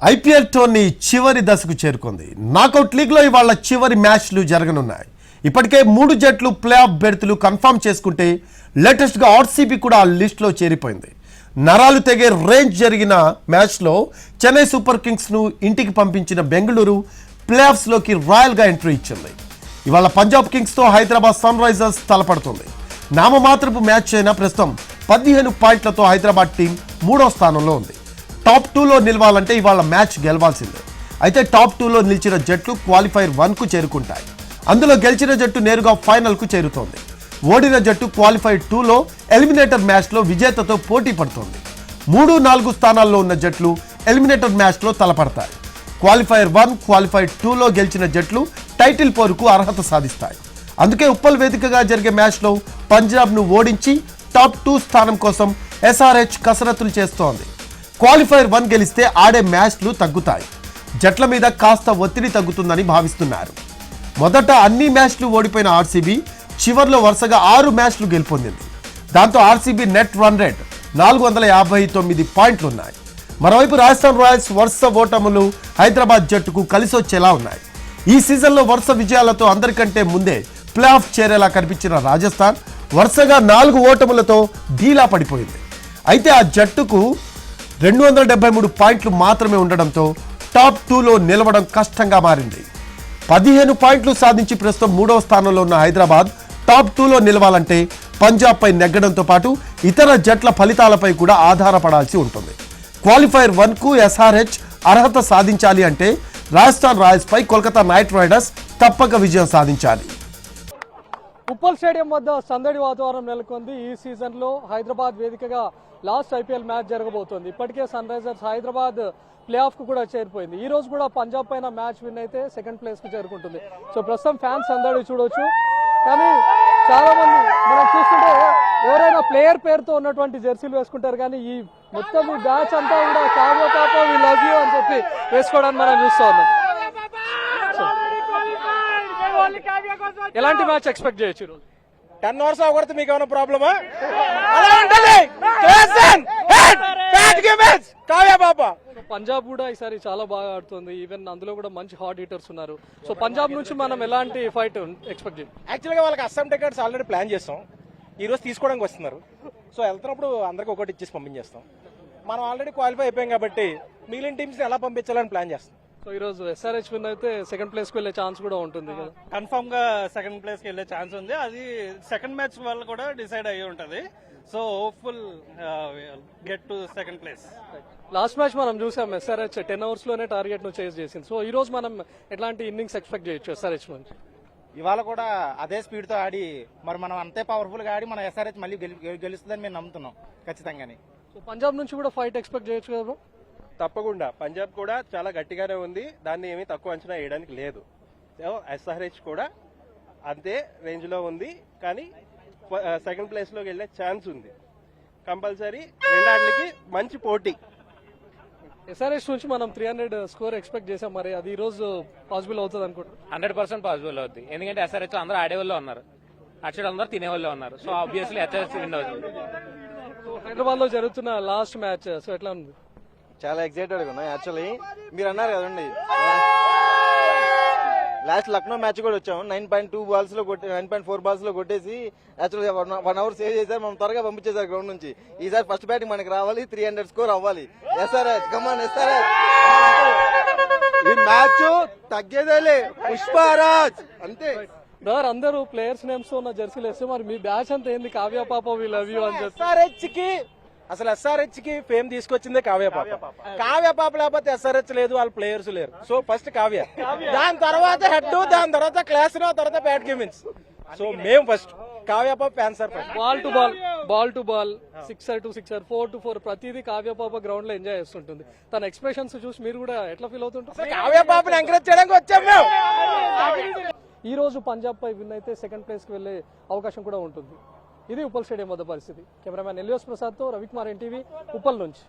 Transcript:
IPL tourney చివరి దశకు చేరుకుంది. నాకౌట్ లీగ్లో ఇవాళ చివరి మ్యాచ్లు జరగనున్నాయి. ఇప్పటికే 3 జట్లు ప్లే ఆఫ్ బెర్త్లు కన్ఫర్మ్ చేసుకుంటే లేటెస్ట్గా ఆర్సీబీ కూడా ఆ లిస్టులో చేరిపోయింది. నరాలు తెగే రేంజ్ జరిగిన మ్యాచ్లో చెన్నై సూపర్ కింగ్స్ను ఇంటికి పంపించిన బెంగళూరు ప్లే ఆఫ్స్లోకి రాయల్గా ఎంట్రీ ఇచ్చింది. ఇవాళ పంజాబ్ కింగ్స్తో హైదరాబాద్ సన్ రైజర్స్ తలపడుతుంది. నామమాత్రపు మ్యాచ్ అయినా ప్రస్తుతం 15 పాయింట్లతో హైదరాబాద్ టీం 3వ స్థానంలో ఉంది. టాప్ 2లో నిలవాలంటే ఇవాళ మ్యాచ్ గెలవాల్సిందే. అయితే టాప్ 2లో నిలిచిన జట్లు క్వాలిఫైర్ 1కు చేరుకుంటాయి. అందులో గెలిచిన జట్టు నేరుగా ఫైనల్కు చేరుతోంది. ఓడిన జట్టు క్వాలిఫైర్ 2లో ఎలిమినేటర్ మ్యాచ్లో విజేతతో పోటీ పడుతోంది. 3, 4 స్థానాల్లో ఉన్న జట్లు ఎలిమినేటర్ మ్యాచ్లో తలపడతాయి. క్వాలిఫైర్ 1, క్వాలిఫైర్ 2లో గెలిచిన జట్లు టైటిల్ పోరుకు అర్హత సాధిస్తాయి. అందుకే ఉప్పల్ వేదికగా జరిగే మ్యాచ్లో పంజాబ్ను ఓడించి టాప్ 2 స్థానం కోసం ఎస్ఆర్హెచ్ కసరత్తులు చేస్తోంది. క్వాలిఫైర్ 1 గెలిస్తే ఆడే మ్యాచ్లు తగ్గుతాయి. జట్ల మీద కాస్త ఒత్తిడి తగ్గుతుందని భావిస్తున్నారు. మొదట అన్ని మ్యాచ్లు ఓడిపోయిన ఆర్సీబీ చివర్లో వరుసగా 6 మ్యాచ్లు గెలుపొందింది. దాంతో ఆర్సీబీ నెట్ రన్ రేట్ 459 పాయింట్లున్నాయి. మరోవైపు రాజస్థాన్ రాయల్స్ వరుస ఓటములు హైదరాబాద్ జట్టుకు కలిసొచ్చేలా ఉన్నాయి. ఈ సీజన్లో వరుస విజయాలతో అందరికంటే ముందే ప్లే ఆఫ్ చేరేలా కనిపించిన రాజస్థాన్ వరుసగా 4 ఓటములతో ఢీలా పడిపోయింది. అయితే ఆ జట్టుకు 273 పాయింట్లు మాత్రమే ఉండడంతో టాప్ 2లో నిలవడం కష్టంగా మారింది. 15 పాయింట్లు సాధించి ప్రస్తుతం 3వ స్థానంలో ఉన్న హైదరాబాద్ టాప్ 2లో నిలవాలంటే పంజాబ్పై నెగ్గడంతో పాటు ఇతర జట్ల ఫలితాలపై కూడా ఆధారపడాల్సి ఉంటుంది. క్వాలిఫైర్ 1కు ఎస్ఆర్హెచ్ అర్హత సాధించాలి అంటే రాజస్థాన్ రాయల్స్పై కోల్కతా నైట్ రైడర్స్ తప్పక విజయం సాధించాలి. ఉప్పల్ స్టేడియం వద్ద సందడి వాతావరణం నెలకొంది. ఈ సీజన్లో హైదరాబాద్ వేదికగా లాస్ట్ ఐపీఎల్ మ్యాచ్ జరగబోతోంది. ఇప్పటికే సన్ రైజర్స్ హైదరాబాద్ ప్లే ఆఫ్కు కూడా చేరిపోయింది. ఈ రోజు కూడా పంజాబ్ పైన మ్యాచ్ విన్ అయితే సెకండ్ ప్లేస్కు చేరుకుంటుంది. సో ప్రస్తుతం ఫ్యాన్స్ సందడి చూడవచ్చు. కానీ చాలా మంది మనం చూస్తుంటే ఎవరైనా ప్లేయర్ పేరుతో ఉన్నటువంటి జెర్సీలు వేసుకుంటారు. కానీ ఈ మొత్తం ఈ బ్యాచ్ అంతా కూడా కావ్య పాప వి లవ్ యూ అని చెప్పి వేసుకోవడానికి మనం చూస్తూ ఉన్నాం. ఎలాంటి మ్యాచ్ ఎక్స్పెక్ట్ చేయొచ్చు ఈరోజు? 10 ఓవర్స్ అవగొడితే మీకు ఏమైనా ప్రాబ్లమా? పంజాబ్ కూడా ఈసారి చాలా బాగా ఆడుతుంది. ఈవెన్ అందులో కూడా మంచి హాట్ హీటర్స్ ఉన్నారు. సో పంజాబ్ నుంచి మనం ఎలాంటి ఫైట్ ఎక్స్పెక్ట్ చేయాలి? యాక్చువల్ గా వాళ్ళకి అస్సాం టికెట్స్ ఆల్రెడీ ప్లాన్ చేస్తాం. ఈ రోజు తీసుకోవడానికి వస్తున్నారు. సో వెళ్తున్నప్పుడు అందరికి ఒకటి ఇచ్చేసి పంపించేస్తాం. మనం ఆల్రెడీ క్వాలిఫై అయిపోయాం కాబట్టి మిగిలిన టీమ్స్ ఎలా పంపించాలని ప్లాన్ చేస్తాం. సో ఈ రోజు ఎస్ఆర్హెచ్ విన్ అయితే సెకండ్ ప్లేస్ కు వెళ్లే ఛాన్స్ కూడా ఉంటుంది కదా? కన్ఫర్మ్ గా సెకండ్ ప్లేస్ కి వెళ్లే ఛాన్స్ ఉంది. అది సెకండ్ మ్యాచ్ వల్ల కూడా డిసైడ్ అయ్యి ఉంటది. So hopeful get to second place. Last match మనం చూసాం ఎస్ఆర్హెచ్ 10 ఓవర్స్ లోనే టార్గెట్ ను చేజ్ చేసింది. సో ఈ రోజు మనం ఎట్లాంటి ఇన్నింగ్స్ ఎక్స్పెక్ట్ చేయొచ్చు ఎస్ఆర్హెచ్ నుంచి? ఇవాళ కూడా అదే స్పీడ్ తో ఆడి మరి మనం అంతే పవర్ఫుల్ గా ఆడి మన ఎస్ఆర్హెచ్ మళ్ళీ గెలుస్తుందని మేము నమ్ముతున్నాం ఖచ్చితంగానే. సో పంజాబ్ నుంచి కూడా ఫైట్ ఎక్స్పెక్ట్ చేయొచ్చు కదా? తప్పకుండా. పంజాబ్ కూడా చాలా గట్టిగానే ఉంది. దాన్ని ఏమీ తక్కువ అంచనా వేయడానికి లేదు. ఎస్ఆర్హెచ్ కూడా అంతే రేంజ్ లో ఉంది. కానీ సెకండ్ ప్లేస్ లోకి వెళ్లే ఛాన్స్ ఉంది. కంపల్సరీ రెండాట్లకి మంచి పోటీ. ఎస్ఆర్హెచ్ నుంచి మనం 300 స్కోర్ ఎక్స్పెక్ట్ చేసాం. మరి అది ఈ రోజు పాసిబుల్ అవుతుంది అనుకుంటున్నాం? 100% పాసిబుల్ అవుతుంది. ఎందుకంటే ఎస్ఆర్హెచ్ అందరూ ఆడేవాళ్ళు ఉన్నారు, అటు అందరూ తినేవాళ్ళు ఉన్నారు. సో ఆబ్వియస్లీ ఎస్ఆర్హెచ్ విన్ అవుతుంది. హైదరాబాద్ లో జరుగుతున్న లాస్ట్ మ్యాచ్ సో ఎట్లా ఉంది? చాలా ఎక్సైటెడ్ గా ఉన్నాం. యాక్చువల్లీ మీరు అన్నారు కదండి, లాస్ట్ లక్నో మ్యాచ్ కూడా వచ్చాం. 9.4 బాల్స్ లో కొట్టేసి యాక్చువల్గా 1 అవర్ సేవ్ చేశారు. మనం త్వరగా పంపించేశారు గ్రౌండ్ నుంచి. ఈసారి ఫస్ట్ బ్యాటింగ్ మనకి రావాలి, 300 స్కోర్ అవ్వాలి. ఎస్ఆర్హెచ్ కమాన్ ఎస్ఆర్హెచ్. ఈ మ్యాచ్ తగ్గేదేలే, పుష్పరాజ్ అంతే. బ్రదర్ అందరూ ప్లేయర్స్ నేమ్స్ ఉన్న జెర్సీలు వేస్తే మరి మీ బ్యాచ్ అంతా ఏంది కావ్య పాప వి లవ్ యూ అని చెప్పి? ఎస్ఆర్హెచ్ కి ఫేమ్ తీసుకొచ్చిందే కావ్య పాప. కావ్య పాప లేకపోతే ఎస్ఆర్హెచ్ లేదు, వాళ్ళ ప్లేయర్స్ లేరు. సో ఫస్ట్ కావ్య, దాని తర్వాత హెడ్, దాని తర్వాత క్లాస్, తర్వాత బ్యాట్ గేమిన్స్. సో మేము ఫస్ట్ కావ్య పాప fans sir. Ball to ball, sixer to sixer, 4 to 4 ప్రతిదీ కావ్య పాప గ్రౌండ్ లో ఎంజాయ్ చేస్తుంటుంది. తన ఎక్స్ప్రెషన్స్ చూసి మీరు కూడా ఎట్లా ఫీల్ అవుతుంటారు? కావ్య పాపని ఎంకరేజ్ చేయడానికి వచ్చాం మేము. ఈ రోజు పంజాబ్ పై విన్ అయితే సెకండ్ ప్లేస్ కి వెళ్లే అవకాశం కూడా ఉంటుంది. ఇది ఉప్పల్ స్టేడియం వద్ద పరిస్థితి. కెమెరామ్యాన్ ఎలియోస్ ప్రసాద్ తో రవికుమార్, ఎన్టీవీ, ఉప్పల్ నుంచి.